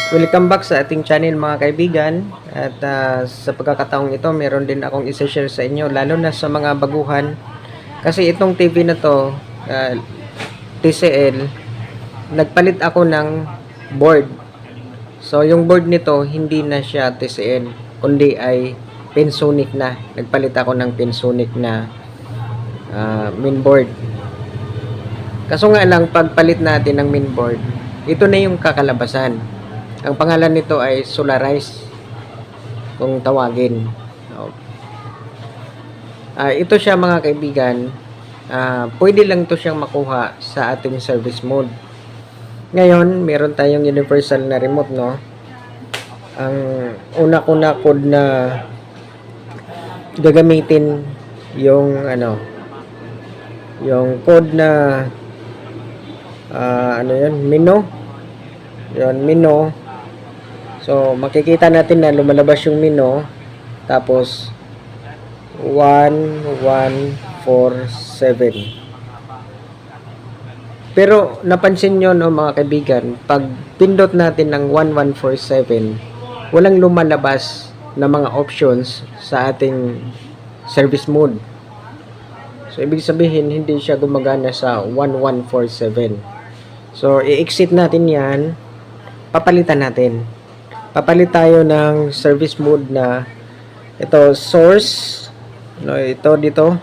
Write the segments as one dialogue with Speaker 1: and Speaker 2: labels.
Speaker 1: Welcome back sa ating channel mga kaibigan. At sa pagkakataong ito, meron din akong isa-share sa inyo, lalo na sa mga baguhan. Kasi itong TV na to, TCL, nagpalit ako ng board. So yung board nito, hindi na siya TCL, kundi ay Pensonic na. Nagpalit ako ng Pensonic na mainboard. Kaso nga lang, pagpalit natin ng mainboard, ito na yung kakalabasan. Ang pangalan nito ay Solarize, kung tawagin. Ito siya mga kaibigan, pwede lang to siyang makuha sa ating service mode. Ngayon, meron tayong universal na remote, no? Ang una-una code na gagamitin yung yung code na Mino. Yun, Mino. So, makikita natin na lumalabas yung Mino. Tapos, 1147. Pero, napansin nyo, no, mga kaibigan, pag pindot natin ng 1147, walang lumalabas na mga options sa ating service mode. So, ibig sabihin, hindi siya gumagana sa 1147. So, i-exit natin yan. Papalitan natin. Papalit tayo ng service mode na ito, source. No, ito dito.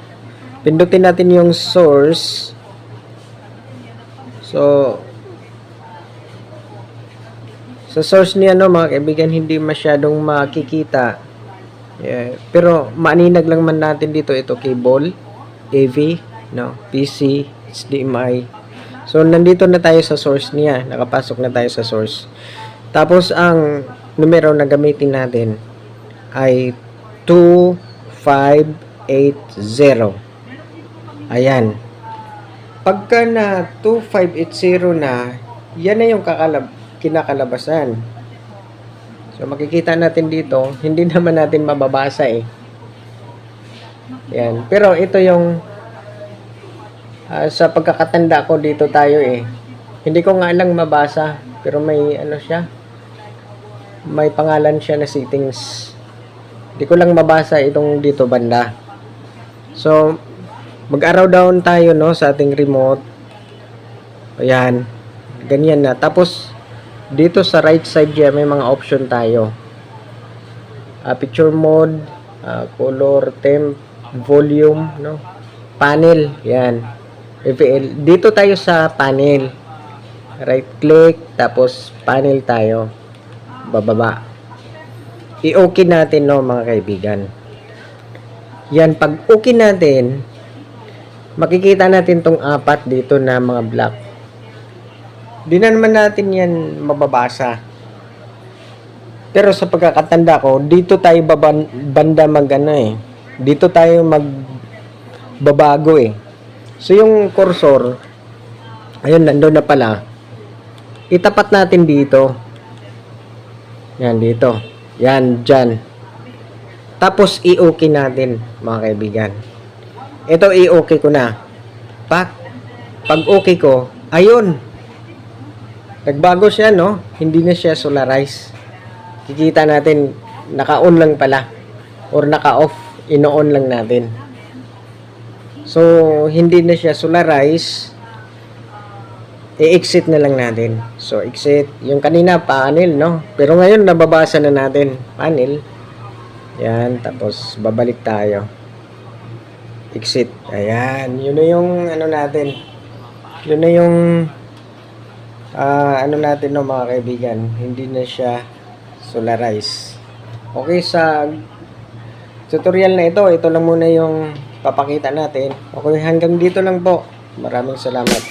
Speaker 1: Pindutin natin yung source. So, sa source niya, no, mga kaibigan, hindi masyadong makikita. Yeah. Pero, maaninag lang man natin dito. Ito, cable, AV, no, PC, HDMI. So, nandito na tayo sa source niya. Nakapasok na tayo sa source. Tapos, ang numero na gamitin natin ay 2580. Ayan. Pagka na 2580 na, yan na yung kinakalabasan. So, makikita natin dito, hindi naman natin mababasa eh. Yan. Pero, ito yung sa pagkakatanda ko dito tayo eh. Hindi ko nga lang mabasa, pero may siya. May pangalan siya na settings. Hindi ko lang mabasa itong dito banda. So, mag-arrow down tayo, no, sa ating remote. Ayan. Ganyan na. Tapos, dito sa right side dyan, may mga option tayo. Picture mode, color, temp, volume, no, panel. Yan. FL. Dito tayo sa panel. Right click, tapos panel tayo. Bababa. I-okay natin, no, mga kaibigan. Yan, pag okay natin, makikita natin tong apat dito na mga block. Di na naman natin yan mababasa. Pero sa pagkakatanda ko, dito tayo banda dito tayo magbabago eh. So, yung cursor, ayun, nandun na pala. Itapat natin dito. Yan, dito. Yan, dyan. Tapos, i-okay natin, mga kaibigan. Ito, i-okay ko na. Pag okay ko, ayun. Nagbago siya, no? Hindi na siya solarize. Kikita natin, naka-on lang pala. Or naka-off, ino-on lang natin. So, hindi na siya solarize. I-exit na lang natin. So, exit. Yung kanina, panel, no? Pero ngayon, nababasa na natin. Panel. Yan. Tapos, babalik tayo. Exit. Ayan. Yun na yung, natin. Yun na yung, natin, no, mga kaibigan. Hindi na siya solarize. Okay, sa tutorial na ito lang muna yung papakita natin. Okay, hanggang dito lang po. Maraming salamat.